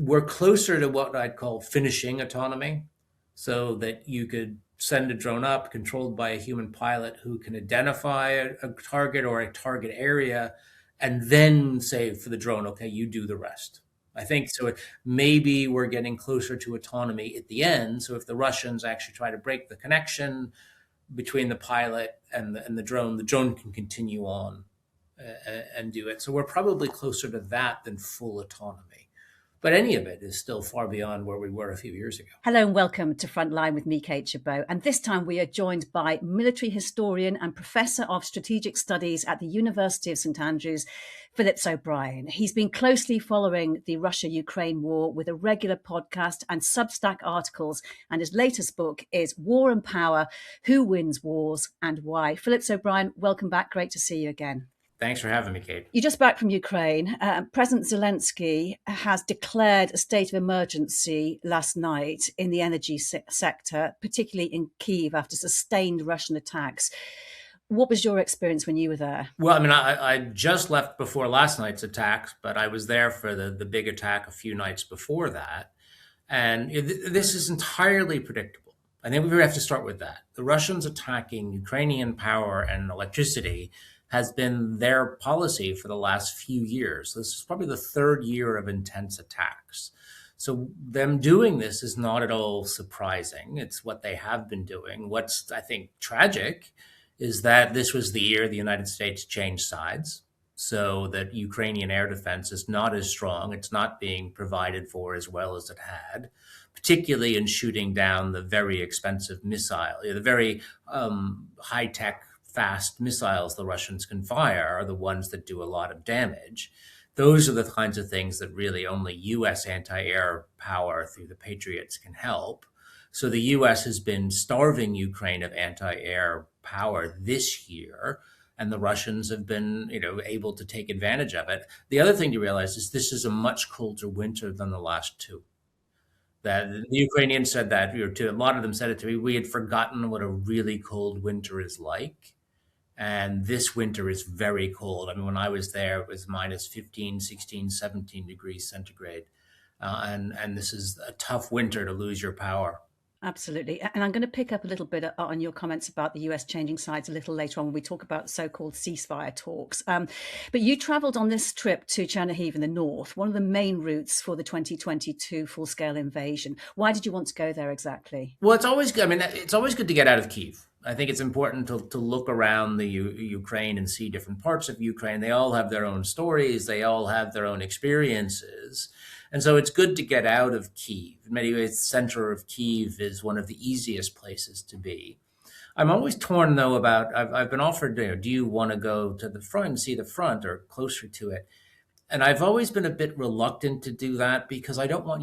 we're closer to what I'd call finishing autonomy, so that you could send a drone up controlled by a human pilot who can identify a target or a target area and then say for the drone, okay, you do the rest. I think so. Maybe we're getting closer to autonomy at the end. So if the Russians actually try to break the connection between the pilot and the drone can continue on and do it. So we're probably closer to that than full autonomy. But any of it is still far beyond where we were a few years ago. Hello and welcome to Frontline with me, Kate Chabot. And this time we are joined by military historian and Professor of Strategic Studies at the University of St Andrews, Phillips O'Brien. He's been closely following the Russia-Ukraine war with a regular podcast and Substack articles. And his latest book is War and Power, Who Wins Wars and Why. Phillips O'Brien, welcome back. Great to see you again. Thanks for having me, Kate. You're just back from Ukraine. President Zelensky has declared a state of emergency last night in the energy sector, particularly in Kyiv after sustained Russian attacks. What was your experience when you were there? Well, I mean, I just left before last night's attacks, but I was there for the big attack a few nights before that. And this is entirely predictable. I think we have to start with that. The Russians attacking Ukrainian power and electricity has been their policy for the last few years. This is probably the third year of intense attacks. So them doing this is not at all surprising. It's what they have been doing. What's, I think, tragic is that this was the year the United States changed sides, so that Ukrainian air defense is not as strong. It's not being provided for as well as it had, particularly in shooting down the very expensive missile, the very high-tech fast missiles the Russians can fire are the ones that do a lot of damage. Those are the kinds of things that really only U.S. anti-air power through the Patriots can help. So the U.S. has been starving Ukraine of anti-air power this year, and the Russians have been, able to take advantage of it. The other thing to realize is this is a much colder winter than the last two. That the Ukrainians said that, a lot of them said it to me, we had forgotten what a really cold winter is like. And this winter is very cold. I mean, when I was there, it was minus 15, 16, 17 degrees centigrade. And this is a tough winter to lose your power. Absolutely. And I'm going to pick up a little bit on your comments about the US changing sides a little later on when we talk about so-called ceasefire talks. But you traveled on this trip to Chernihiv in the north, one of the main routes for the 2022 full-scale invasion. Why did you want to go there exactly? Well, it's always good. I mean, it's always good to get out of Kyiv. I think it's important to look around the Ukraine and see different parts of Ukraine. They all have their own stories. They all have their own experiences. And so it's good to get out of Kyiv. In many ways, the center of Kyiv is one of the easiest places to be. I'm always torn, though, about, I've been offered, do you want to go to the front and see the front or closer to it? And I've always been a bit reluctant to do that because I don't want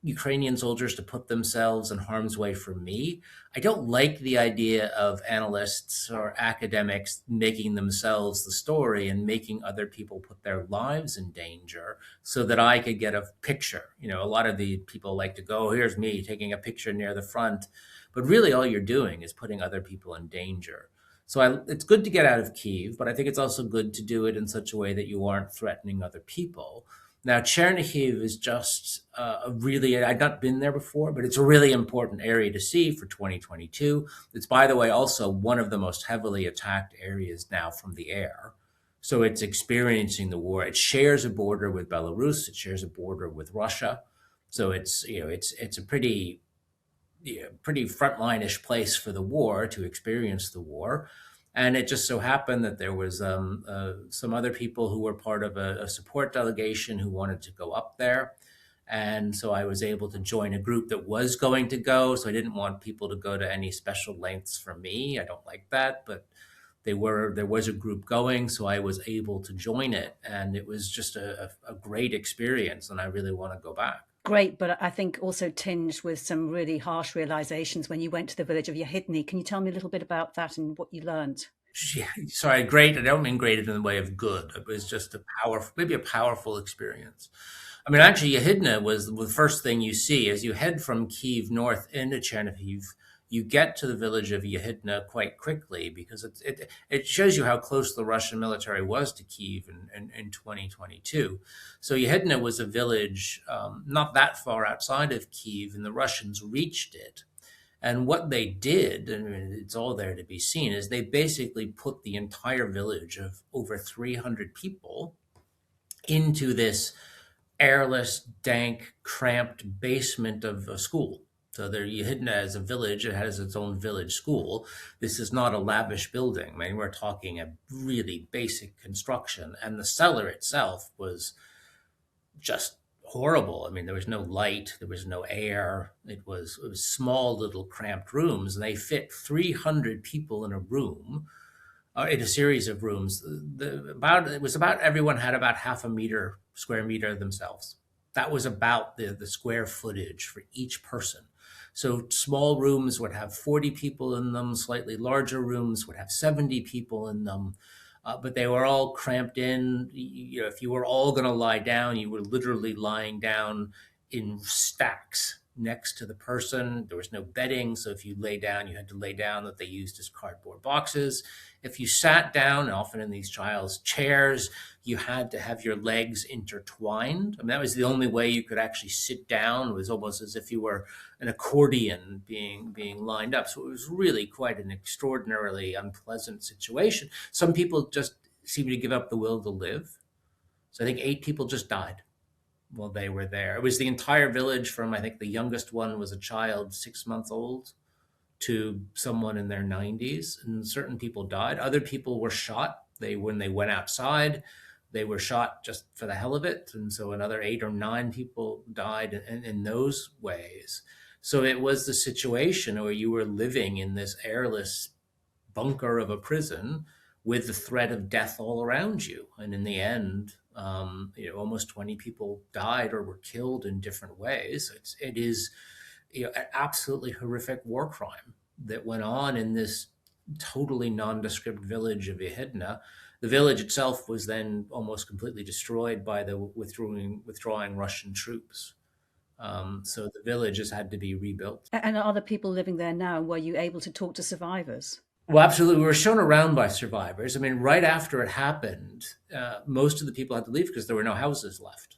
Ukrainian soldiers to put themselves in harm's way for me. I don't like the idea of analysts or academics making themselves the story and making other people put their lives in danger so that I could get a picture. A lot of the people like to go, here's me taking a picture near the front, but really all you're doing is putting other people in danger. So it's good to get out of Kyiv, but I think it's also good to do it in such a way that you aren't threatening other people. Now, Chernihiv is just I'd not been there before, but it's a really important area to see for 2022. It's, by the way, also one of the most heavily attacked areas now from the air. So it's experiencing the war. It shares a border with Belarus. It shares a border with Russia. So it's a pretty frontline-ish place for the war to experience the war. And it just so happened that there was some other people who were part of a support delegation who wanted to go up there. And so I was able to join a group that was going to go. So I didn't want people to go to any special lengths for me. I don't like that, but there was a group going. So I was able to join it. And it was just a great experience. And I really want to go back. Great, but I think also tinged with some really harsh realizations when you went to the village of Yahidne. Can you tell me a little bit about that and what you learned? Yeah, sorry, great. I don't mean great in the way of good. It was just maybe a powerful experience. I mean, actually, Yahidne was the first thing you see as you head from Kyiv north into Chernihiv. you get to the village of Yahidne quite quickly because it shows you how close the Russian military was to Kyiv in 2022. So Yahidne was a village not that far outside of Kyiv, and the Russians reached it. And what they did, and it's all there to be seen, is they basically put the entire village of over 300 people into this airless, dank, cramped basement of a school. So there, Yahidne as a village, it has its own village school. This is not a lavish building. I mean, we're talking a really basic construction. And the cellar itself was just horrible. I mean, there was no light, there was no air. It was small, little cramped rooms, and they fit 300 people in a room, in a series of rooms. It was about everyone had about half a square meter themselves. That was about the square footage for each person. So small rooms would have 40 people in them. Slightly larger rooms would have 70 people in them. But they were all cramped in. You know, if you were all going to lie down, you were literally lying down in stacks next to the person. There was no bedding, so if you lay down, you had to lay down that they used as cardboard boxes. If you sat down, often in these child's chairs, you had to have your legs intertwined. I mean, that was the only way you could actually sit down. It was almost as if you were an accordion being lined up. So it was really quite an extraordinarily unpleasant situation. Some people just seemed to give up the will to live. So I think 8 people just died while they were there. It was the entire village from, I think the youngest one was a child 6 months old to someone in their 90s. And certain people died. Other people were shot. When they went outside, they were shot just for the hell of it. And so another 8 or 9 people died in those ways. So it was the situation where you were living in this airless bunker of a prison with the threat of death all around you. And in the end, almost 20 people died or were killed in different ways. It is an absolutely horrific war crime that went on in this totally nondescript village of Yahidne. The village itself was then almost completely destroyed by the withdrawing Russian troops. So the village has had to be rebuilt. And are the people living there now? Were you able to talk to survivors? Well, absolutely. We were shown around by survivors. I mean, right after it happened, most of the people had to leave because there were no houses left.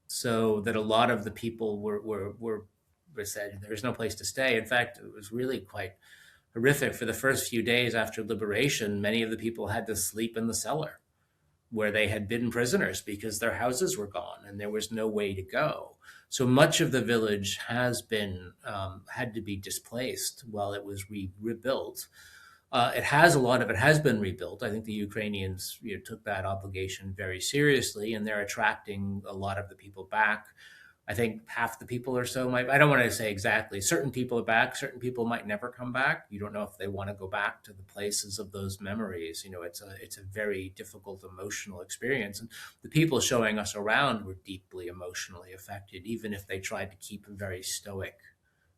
So that a lot of the people were said there's no place to stay. In fact, it was really quite horrific. For the first few days after liberation, many of the people had to sleep in the cellar where they had been prisoners because their houses were gone and there was no way to go. So much of the village has been had to be displaced while it was rebuilt. A lot of it has been rebuilt. I think the Ukrainians took that obligation very seriously, and they're attracting a lot of the people back. I think half the people or so I don't want to say exactly, certain people are back, certain people might never come back. You don't know if they want to go back to the places of those memories. It's a very difficult emotional experience. And the people showing us around were deeply emotionally affected, even if they tried to keep a very stoic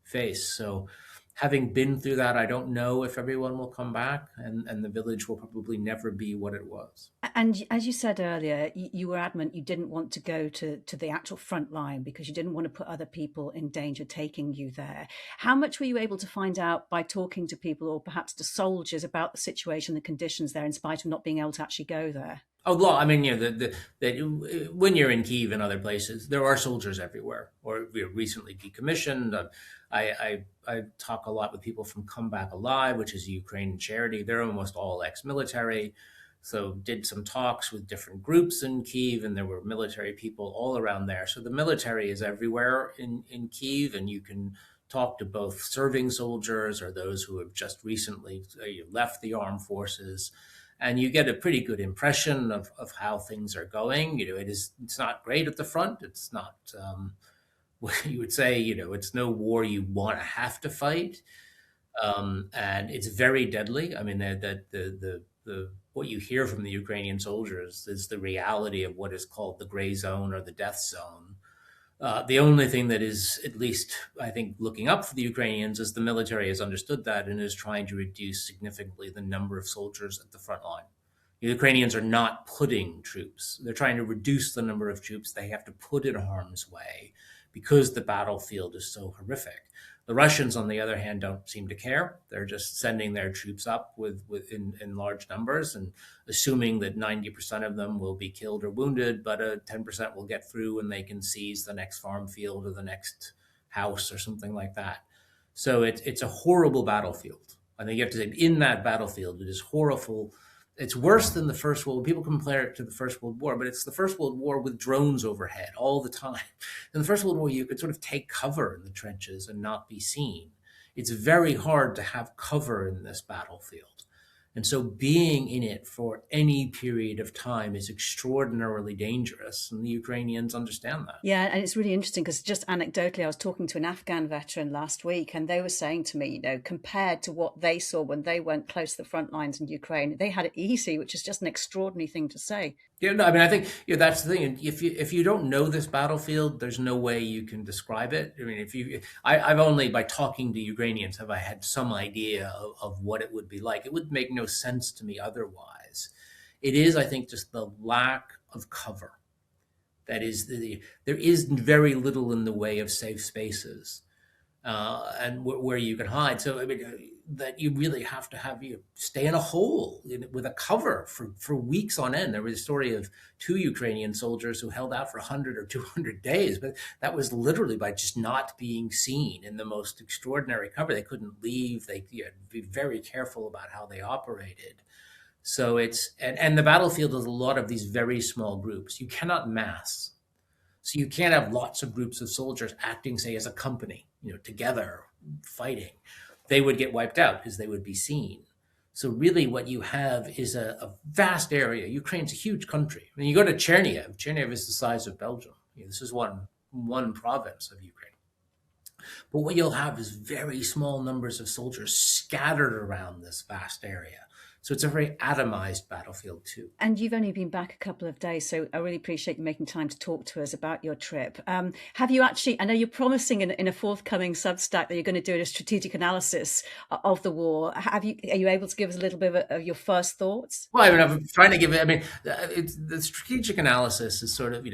face. So having been through that, I don't know if everyone will come back, and the village will probably never be what it was. And as you said earlier, you were adamant you didn't want to go to the actual front line because you didn't want to put other people in danger taking you there. How much were you able to find out by talking to people or perhaps to soldiers about the situation, the conditions there, in spite of not being able to actually go there? Oh, well, I mean, when you're in Kyiv and other places, there are soldiers everywhere, or recently decommissioned. I talk a lot with people from Come Back Alive, which is a Ukrainian charity. They're almost all ex-military. So did some talks with different groups in Kyiv, and there were military people all around there. So the military is everywhere in Kyiv, and you can talk to both serving soldiers or those who have just recently left the armed forces. And you get a pretty good impression of how things are going. It's not great at the front. It's not what you would say. It's no war you want to have to fight, and it's very deadly. I mean, the what you hear from the Ukrainian soldiers is the reality of what is called the gray zone or the death zone. The only thing that is, at least I think, looking up for the Ukrainians is the military has understood that and is trying to reduce significantly the number of soldiers at the front line. The Ukrainians are not putting troops. They're trying to reduce the number of troops they have to put in harm's way because the battlefield is so horrific. The Russians, on the other hand, don't seem to care. They're just sending their troops up in large numbers and assuming that 90% of them will be killed or wounded, but 10% will get through and they can seize the next farm field or the next house or something like that. So it's a horrible battlefield. I think you have to say, in that battlefield, it is horrible. It's worse than the First World War. People compare it to the First World War, but it's the First World War with drones overhead all the time. In the First World War, you could sort of take cover in the trenches and not be seen. It's very hard to have cover in this battlefield. And so being in it for any period of time is extraordinarily dangerous. And the Ukrainians understand that. Yeah, and it's really interesting because just anecdotally, I was talking to an Afghan veteran last week, and they were saying to me, compared to what they saw when they went close to the front lines in Ukraine, they had it easy, which is just an extraordinary thing to say. Yeah, no, I mean, I think that's the thing. And if you don't know this battlefield, there's no way you can describe it. I mean, I've only by talking to Ukrainians have I had some idea of what it would be like. It would make no sense to me otherwise. It is, I think, just the lack of cover. That is, there is very little in the way of safe spaces and where you can hide. So I mean, that you really have to have you stay in a hole with a cover for weeks on end. There was a story of 2 Ukrainian soldiers who held out for 100 or 200 days, but that was literally by just not being seen in the most extraordinary cover. They couldn't leave. They had to be very careful about how they operated. So it's, and the battlefield is a lot of these very small groups. You cannot mass. So you can't have lots of groups of soldiers acting, say, as a company, together fighting. They would get wiped out because they would be seen. So really what you have is a vast area. Ukraine's a huge country. I mean, you go to Chernihiv. Chernihiv is the size of Belgium. This is one province of Ukraine. But what you'll have is very small numbers of soldiers scattered around this vast area. So it's a very atomized battlefield too. And you've only been back a couple of days, so I really appreciate you making time to talk to us about your trip. Have you actually, I know you're promising in a forthcoming Substack that you're going to do a strategic analysis of the war. Are you able to give us a little bit of your first thoughts? Well, I mean, I'm trying to give it, the strategic analysis is sort of,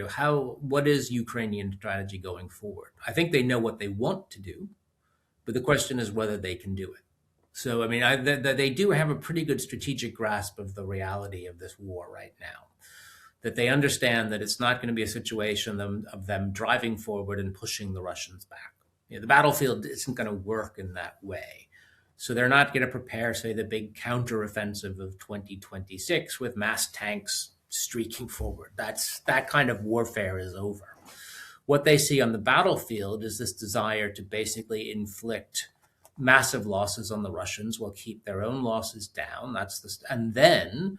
what is Ukrainian strategy going forward? I think they know what they want to do, but the question is whether they can do it. So, I mean, they do have a pretty good strategic grasp of the reality of this war right now, that they understand that it's not going to be a situation of them driving forward and pushing the Russians back. The battlefield isn't going to work in that way. So they're not going to prepare, say, the big counteroffensive of 2026 with mass tanks streaking forward. That kind of warfare is over. What they see on the battlefield is this desire to basically inflict massive losses on the Russians will keep their own losses down. And then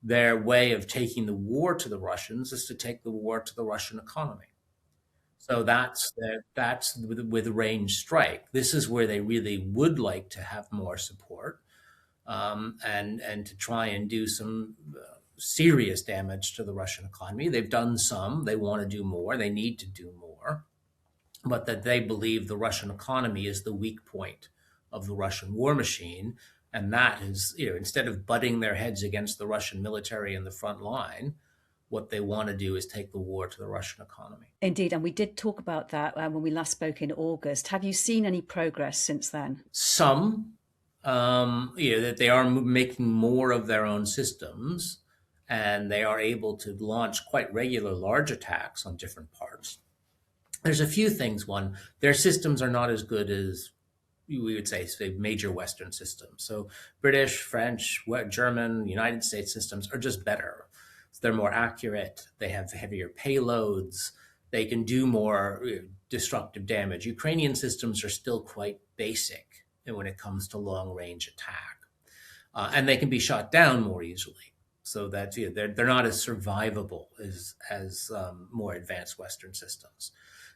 their way of taking the war to the Russians is to take the war to the Russian economy. So that's with range strike. This is where they really would like to have more support and to try and do some serious damage to the Russian economy. They've done some. They want to do more. They need to do more. But that they believe the Russian economy is the weak point of the Russian war machine. And that is, instead of butting their heads against the Russian military in the front line, what they want to do is take the war to the Russian economy. Indeed. And we did talk about that when we last spoke in August. Have you seen any progress since then? Some, that they are making more of their own systems and they are able to launch quite regular large attacks on different parts. There's a few things. One, their systems are not as good as we would say major Western systems. So British, French, German, United States systems are just better. So they're more accurate. They have heavier payloads. They can do more destructive damage. Ukrainian systems are still quite basic when it comes to long range attack. And they can be shot down more easily. So that they're not as survivable as more advanced Western systems.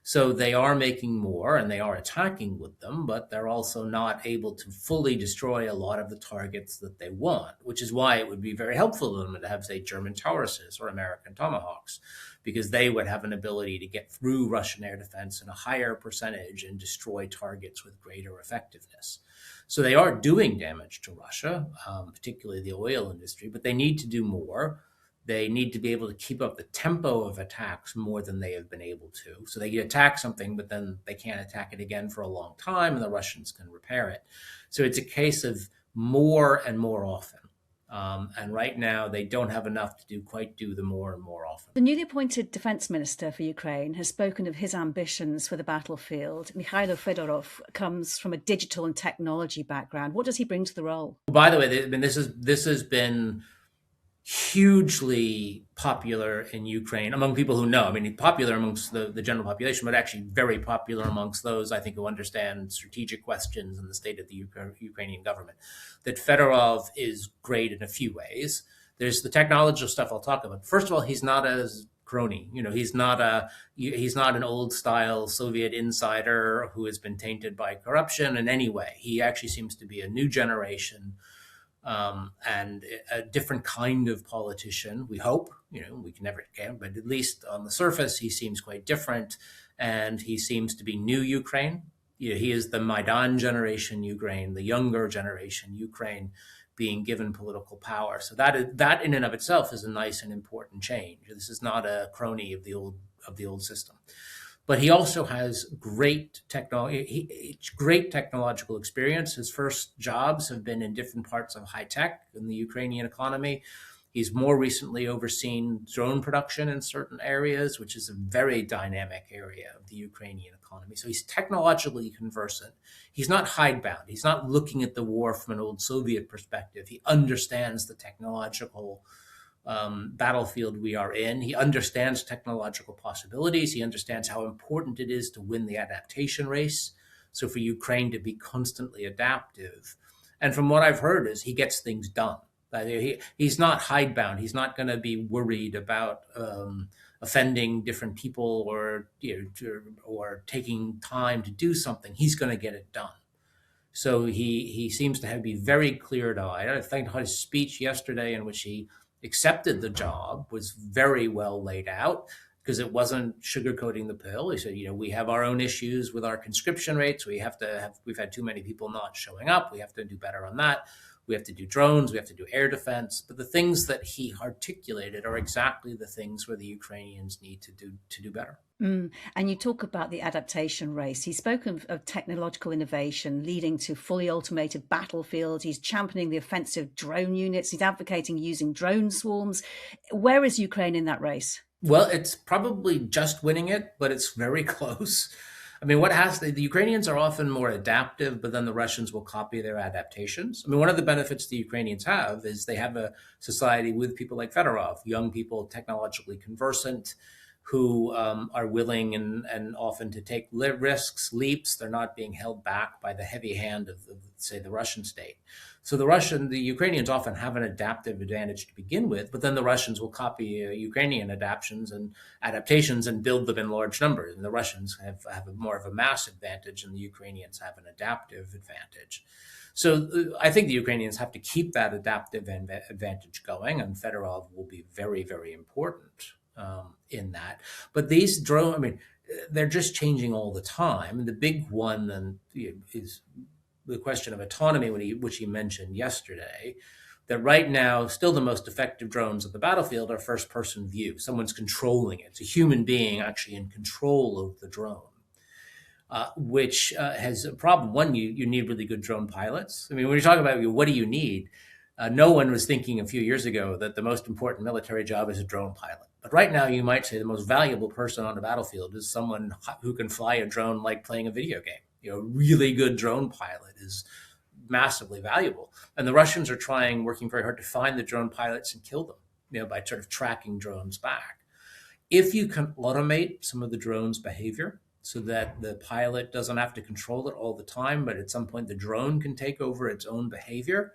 So they are making more and they are attacking with them, but they're also not able to fully destroy a lot of the targets that they want, which is why it would be very helpful to them to have, say, German Tauruses or American Tomahawks, because they would have an ability to get through Russian air defense in a higher percentage and destroy targets with greater effectiveness. So they are doing damage to Russia, particularly the oil industry, but they need to do more. They need to be able to keep up the tempo of attacks more than they have been able to. So they can attack something, but then they can't attack it again for a long time, and the Russians can repair it. So it's a case of more and more often. And right now, they don't have enough to quite do the more and more often. The newly appointed defense minister for Ukraine has spoken of his ambitions for the battlefield. Mikhailo Fedorov comes from a digital and technology background. What does he bring to the role? By the way, I mean, this has been hugely popular in Ukraine among people who know. I mean, popular amongst the general population, but actually very popular amongst those, I think, who understand strategic questions in the state of the Ukrainian government. That Fedorov is great in a few ways. There's the technological stuff I'll talk about. First of all, he's not as crony. He's not an old style Soviet insider who has been tainted by corruption in any way. He actually seems to be a new generation and a different kind of politician. We hope, we can never get, but at least on the surface, he seems quite different, and he seems to be new Ukraine. He is the Maidan generation Ukraine, the younger generation Ukraine, being given political power. So that in and of itself is a nice and important change. This is not a crony of the old system. But he also has great technological experience. His first jobs have been in different parts of high tech in the Ukrainian economy. He's more recently overseen drone production in certain areas, which is a very dynamic area of the Ukrainian economy. So he's technologically conversant. He's not hidebound. He's not looking at the war from an old Soviet perspective. He understands the technological battlefield we are in. He understands technological possibilities. He understands how important it is to win the adaptation race. So for Ukraine to be constantly adaptive. And from what I've heard is he gets things done. He's not hidebound. He's not going to be worried about offending different people or taking time to do something. He's going to get it done. So he seems to be very clear-eyed. I think his speech yesterday, in which he accepted the job, was very well laid out because it wasn't sugarcoating the pill. He said, we have our own issues with our conscription rates. We've had too many people not showing up. We have to do better on that. We have to do drones. We have to do air defense. But the things that he articulated are exactly the things where the Ukrainians need to do better. And you talk about the adaptation race. He's spoken of technological innovation leading to fully automated battlefields. He's championing the offensive drone units. He's advocating using drone swarms. Where is Ukraine in that race? Well, it's probably just winning it, but it's very close. I mean, the Ukrainians are often more adaptive, but then the Russians will copy their adaptations. I mean, one of the benefits the Ukrainians have is they have a society with people like Fedorov, young people, technologically conversant, who are willing and often to take risks, leaps. They're not being held back by the heavy hand of, say, the Russian state. So the Ukrainians often have an adaptive advantage to begin with, but then the Russians will copy Ukrainian adaptations and build them in large numbers. And the Russians have more of a mass advantage, and the Ukrainians have an adaptive advantage. So I think the Ukrainians have to keep that adaptive advantage going, and Fedorov will be very, very important in that. But these they're just changing all the time. And the big one is the question of autonomy, which he mentioned yesterday, that right now, still the most effective drones at the battlefield are first-person view. Someone's controlling it. It's a human being actually in control of the drone, which has a problem. One, you need really good drone pilots. I mean, when you talk about what do you need, no one was thinking a few years ago that the most important military job is a drone pilot. But right now, you might say the most valuable person on the battlefield is someone who can fly a drone like playing a video game. A really good drone pilot is massively valuable. And the Russians are working very hard to find the drone pilots and kill them, by sort of tracking drones back. If you can automate some of the drone's behavior so that the pilot doesn't have to control it all the time, but at some point the drone can take over its own behavior,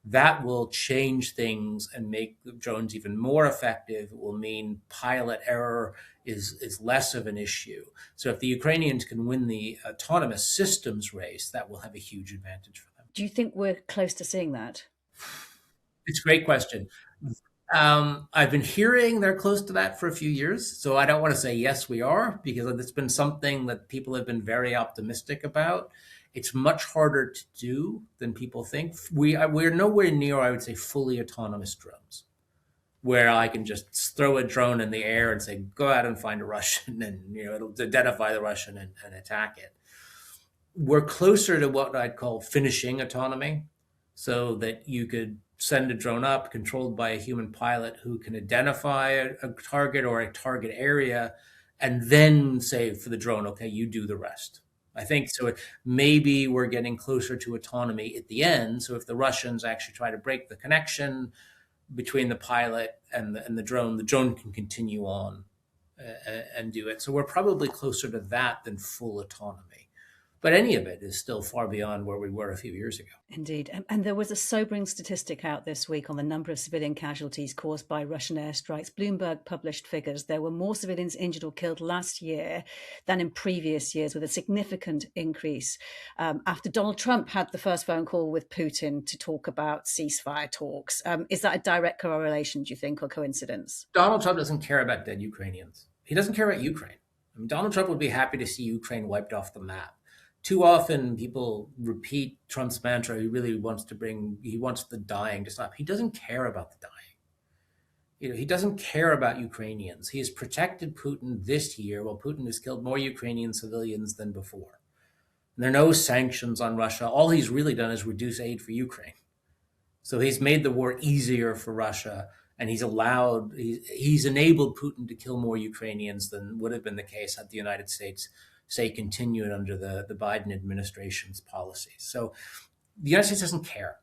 that will change things and make the drones even more effective. It will mean pilot error is less of an issue. So if the Ukrainians can win the autonomous systems race, that will have a huge advantage for them. Do you think we're close to seeing that? It's a great question. I've been hearing they're close to that for a few years. So I don't want to say yes, we are, because it's been something that people have been very optimistic about. It's much harder to do than people think. We're nowhere near, I would say, fully autonomous drones. where I can just throw a drone in the air and say, go out and find a Russian, and it'll identify the Russian and attack it. We're closer to what I'd call finishing autonomy, so that you could send a drone up controlled by a human pilot who can identify a target or a target area and then say for the drone, okay, you do the rest. I think so. Maybe we're getting closer to autonomy at the end. So if the Russians actually try to break the connection between the pilot and the drone can continue on and do it. So we're probably closer to that than full autonomy. But any of it is still far beyond where we were a few years ago. Indeed. And there was a sobering statistic out this week on the number of civilian casualties caused by Russian airstrikes. Bloomberg published figures. There were more civilians injured or killed last year than in previous years, with a significant increase after Donald Trump had the first phone call with Putin to talk about ceasefire talks. Is that a direct correlation, do you think, or coincidence? Donald Trump doesn't care about dead Ukrainians. He doesn't care about Ukraine. I mean, Donald Trump would be happy to see Ukraine wiped off the map. Too often people repeat Trump's mantra. He wants the dying to stop. He doesn't care about the dying. He doesn't care about Ukrainians. He has protected Putin this year while Putin has killed more Ukrainian civilians than before. And there are no sanctions on Russia. All he's really done is reduce aid for Ukraine. So he's made the war easier for Russia, and he's enabled Putin to kill more Ukrainians than would have been the case had the United States, say, continued under the Biden administration's policies. So the United States doesn't care.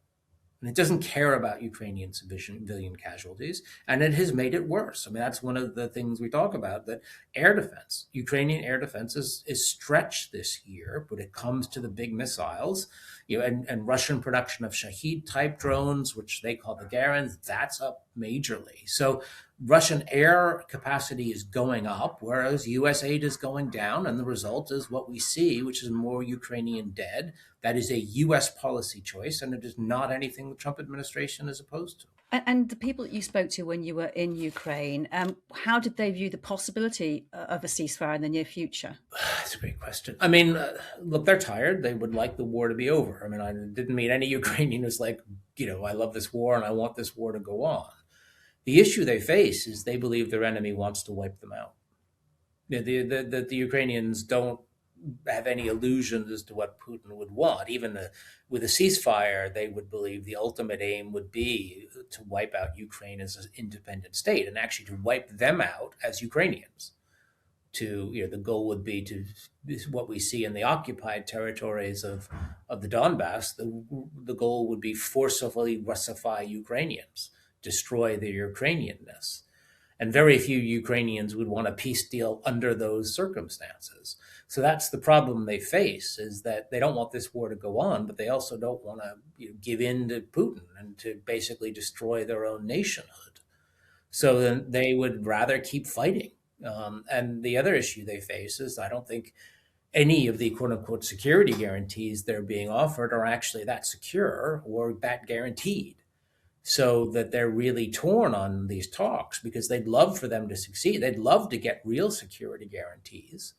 And it doesn't care about Ukrainian civilian casualties, and it has made it worse. I mean, that's one of the things we talk about, that air defense, Ukrainian air defense is stretched this year, but it comes to the big missiles, and Russian production of Shahid type drones, which they call the Garans, that's up majorly. So Russian air capacity is going up, whereas U.S. aid is going down, and the result is what we see, which is more Ukrainian dead. That is a U.S. policy choice, and it is not anything the Trump administration is opposed to. And the people that you spoke to when you were in Ukraine, how did they view the possibility of a ceasefire in the near future? That's a great question. I mean, look, they're tired. They would like the war to be over. I mean, I didn't meet any Ukrainian who's like, I love this war and I want this war to go on. The issue they face is they believe their enemy wants to wipe them out. The Ukrainians don't have any illusions as to what Putin would want. Even with a ceasefire, they would believe the ultimate aim would be to wipe out Ukraine as an independent state, and actually to wipe them out as Ukrainians. The goal would be to what we see in the occupied territories of the Donbass. The goal would be forcibly Russify Ukrainians, destroy their Ukrainianness. And very few Ukrainians would want a peace deal under those circumstances. So that's the problem they face, is that they don't want this war to go on, but they also don't want to give in to Putin and to basically destroy their own nationhood. So then they would rather keep fighting. And the other issue they face is I don't think any of the quote unquote security guarantees they're being offered are actually that secure or that guaranteed. So that they're really torn on these talks, because they'd love for them to succeed. They'd love to get real security guarantees.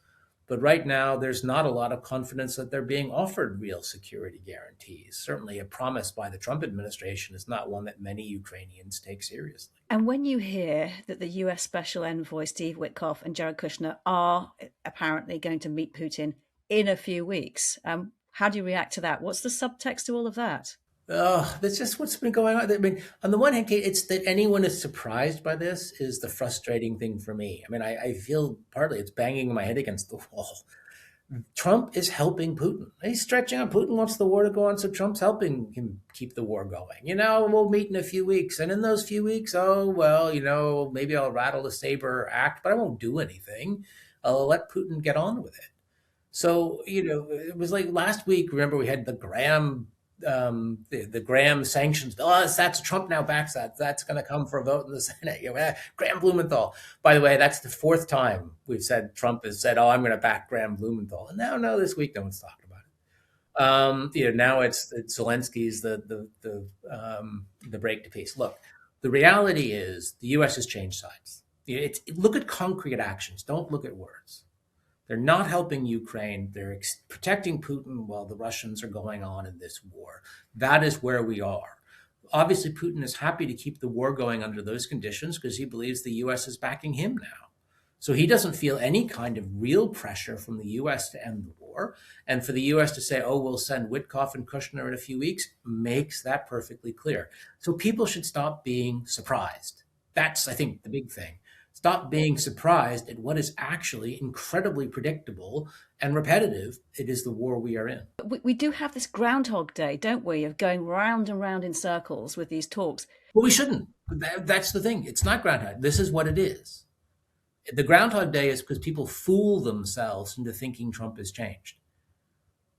But right now, there's not a lot of confidence that they're being offered real security guarantees. Certainly a promise by the Trump administration is not one that many Ukrainians take seriously. And when you hear that the US Special Envoy Steve Witkoff and Jared Kushner are apparently going to meet Putin in a few weeks, how do you react to that? What's the subtext to all of that? That's just what's been going on. I mean, on the one hand, Kate, it's that anyone is surprised by this is the frustrating thing for me. I mean, I feel partly it's banging my head against the wall. Trump is helping Putin. He's stretching out. Putin wants the war to go on, so Trump's helping him keep the war going. We'll meet in a few weeks. And in those few weeks, maybe I'll rattle the Saber Act, but I won't do anything. I'll let Putin get on with it. So, it was like last week, remember we had the Graham sanctions. That's Trump now backs that. That's going to come for a vote in the Senate. Graham Blumenthal. By the way, that's the fourth time we've said Trump has said, I'm going to back Graham Blumenthal. And now this week, no one's talking about it. Now it's Zelensky's the break to peace. Look, the reality is the U.S. has changed sides. Look at concrete actions. Don't look at words. They're not helping Ukraine. They're protecting Putin while the Russians are going on in this war. That is where we are. obviously Putin is happy to keep the war going under those conditions because he believes the US is backing him now. So he doesn't feel any kind of real pressure from the US to end the war. And for the US to say, oh, we'll send Witkoff and Kushner in a few weeks, makes that perfectly clear. So people should stop being surprised. That's, I think, the big thing. Stop being surprised at what is actually incredibly predictable and repetitive. It is the war we are in. We do have this Groundhog Day, don't we, of going round and round in circles with these talks. But we shouldn't. That's the thing. It's not Groundhog. This is what it is. The Groundhog Day is because people fool themselves into thinking Trump has changed.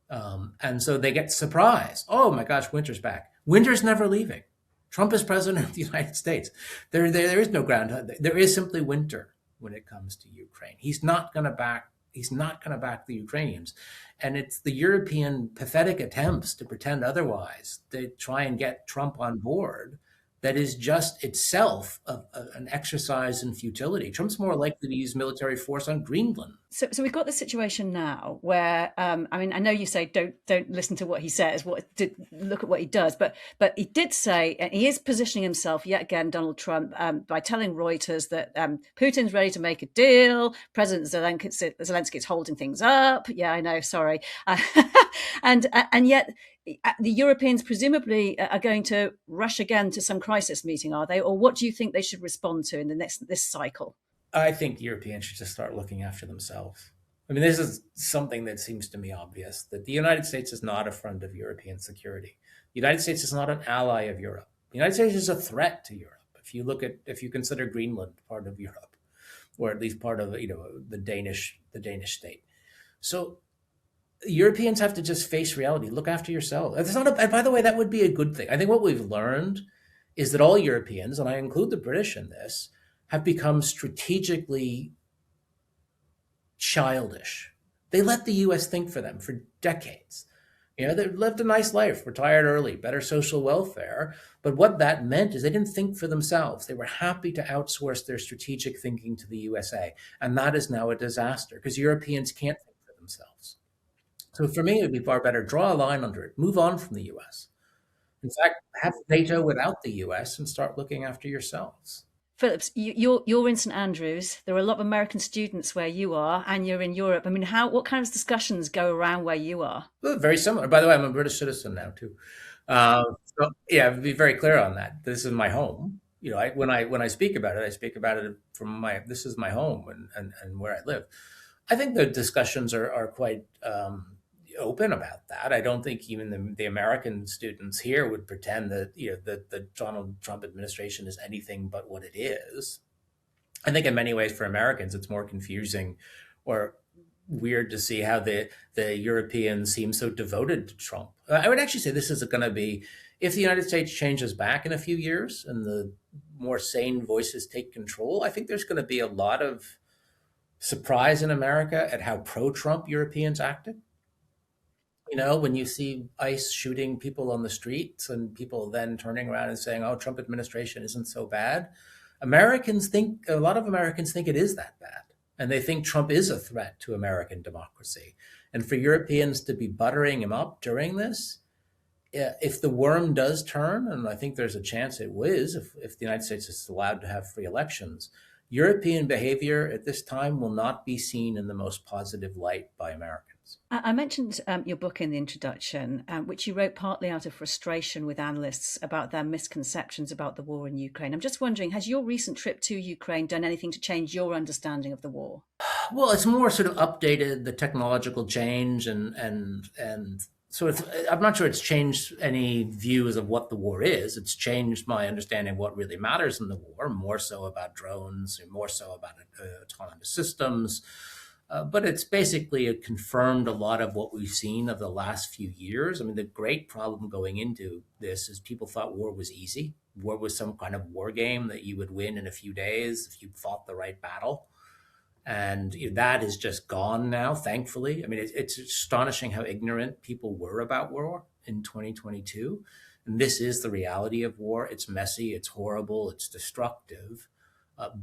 And so they get surprised. Oh my gosh, winter's back. Winter's never leaving. Trump is president of the United States. There is no Groundhog Day. There is simply winter when it comes to Ukraine. He's not going to back the Ukrainians. And it's the European pathetic attempts to pretend otherwise, to try and get Trump on board, that is just itself an exercise in futility. Trump's more likely to use military force on Greenland. So we've got this situation now where, I mean, I know you say don't listen to what he says, look at what he does, but he did say, and he is positioning himself yet again, Donald Trump, by telling Reuters that Putin's ready to make a deal. President Zelensky is holding things up. Yeah, I know. Sorry, and yet the Europeans presumably are going to rush again to some crisis meeting, are they? Or what do you think they should respond to in this cycle? I think Europeans should just start looking after themselves. I mean, this is something that seems to me obvious, that the United States is not a friend of European security. The United States is not an ally of Europe. The United States is a threat to Europe. If you consider Greenland part of Europe, or at least part of the Danish state. So Europeans have to just face reality. Look after yourselves. And by the way, that would be a good thing. I think what we've learned is that all Europeans, and I include the British in this, have become strategically childish. They let the US think for them for decades. They lived a nice life, retired early, better social welfare. But what that meant is they didn't think for themselves. They were happy to outsource their strategic thinking to the USA. And that is now a disaster because Europeans can't think for themselves. So for me, it would be far better, draw a line under it, move on from the US. In fact, have NATO without the US and start looking after yourselves. Phillips, you're in St Andrews. There are a lot of American students where you are, and you're in Europe. I mean, what kind of discussions go around where you are? Well, very similar. By the way, I'm a British citizen now too. So yeah, be very clear on that. This is my home. When I speak about it, I speak about it from this is my home and where I live. I think the discussions are quite open about that. I don't think even the American students here would pretend that that the Donald Trump administration is anything but what it is. I think in many ways for Americans it's more confusing or weird to see how the Europeans seem so devoted to Trump. I would actually say this is going to be, if the United States changes back in a few years and the more sane voices take control, I think there's going to be a lot of surprise in America at how pro-Trump Europeans acted. When you see ICE shooting people on the streets and people then turning around and saying, oh, Trump administration isn't so bad. A lot of Americans think it is that bad. And they think Trump is a threat to American democracy. And for Europeans to be buttering him up during this, if the worm does turn, and I think there's a chance it will, if the United States is allowed to have free elections, European behavior at this time will not be seen in the most positive light by Americans. I mentioned your book in the introduction, which you wrote partly out of frustration with analysts about their misconceptions about the war in Ukraine. I'm just wondering, has your recent trip to Ukraine done anything to change your understanding of the war? Well, it's more sort of updated the technological change and so I'm not sure it's changed any views of what the war is. It's changed my understanding of what really matters in the war, more so about drones, more so about autonomous systems. But it's basically confirmed a lot of what we've seen of the last few years. I mean, the great problem going into this is people thought war was easy. War was some kind of war game that you would win in a few days if you fought the right battle. And that is just gone now, thankfully. I mean, it's astonishing how ignorant people were about war in 2022. And this is the reality of war. It's messy, it's horrible, it's destructive,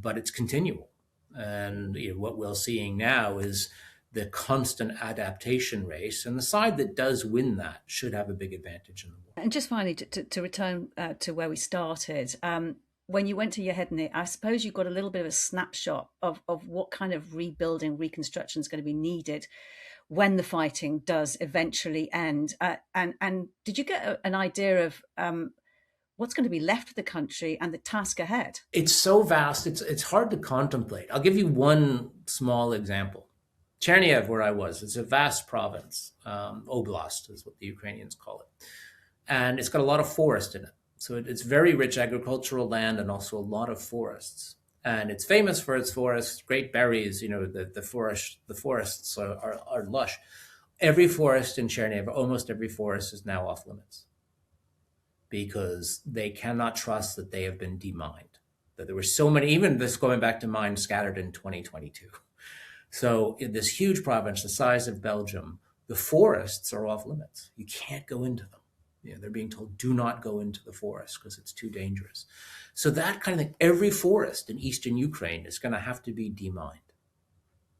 but it's continual. And what we're seeing now is the constant adaptation race. And the side that does win that should have a big advantage in the war. And just finally, to return to where we started, when you went to Yahidne, I suppose you got a little bit of a snapshot of what kind of rebuilding, reconstruction is going to be needed when the fighting does eventually end. And did you get an idea of what's going to be left of the country and the task ahead? It's so vast, it's hard to contemplate. I'll give you one small example. Chernihiv, where I was, is a vast province. Oblast is what the Ukrainians call it. And it's got a lot of forest in it. So it's very rich agricultural land and also a lot of forests. And it's famous for its forests, great berries, the forests are lush. Every forest in Chernihiv, almost every forest is now off limits because they cannot trust that they have been demined. That there were so many, even this going back to mines scattered in 2022. So in this huge province, the size of Belgium, the forests are off limits. You can't go into them. They're being told, do not go into the forest because it's too dangerous. So that kind of thing, every forest in eastern Ukraine is going to have to be demined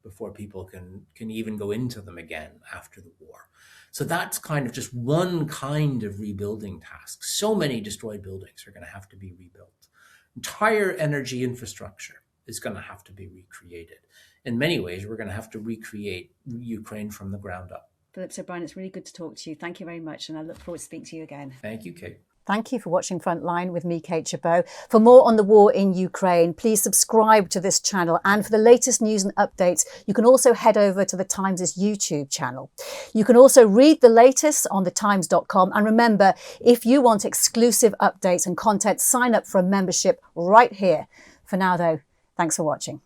before people can even go into them again after the war. So that's kind of just one kind of rebuilding task. So many destroyed buildings are going to have to be rebuilt. Entire energy infrastructure is going to have to be recreated. In many ways, we're going to have to recreate Ukraine from the ground up. Phillips O'Brien, it's really good to talk to you. Thank you very much, and I look forward to speaking to you again. Thank you, Kate. Thank you for watching Frontline with me, Kate Chabot. For more on the war in Ukraine, please subscribe to this channel. And for the latest news and updates, you can also head over to the Times' YouTube channel. You can also read the latest on thetimes.com. And remember, if you want exclusive updates and content, sign up for a membership right here. For now, though, thanks for watching.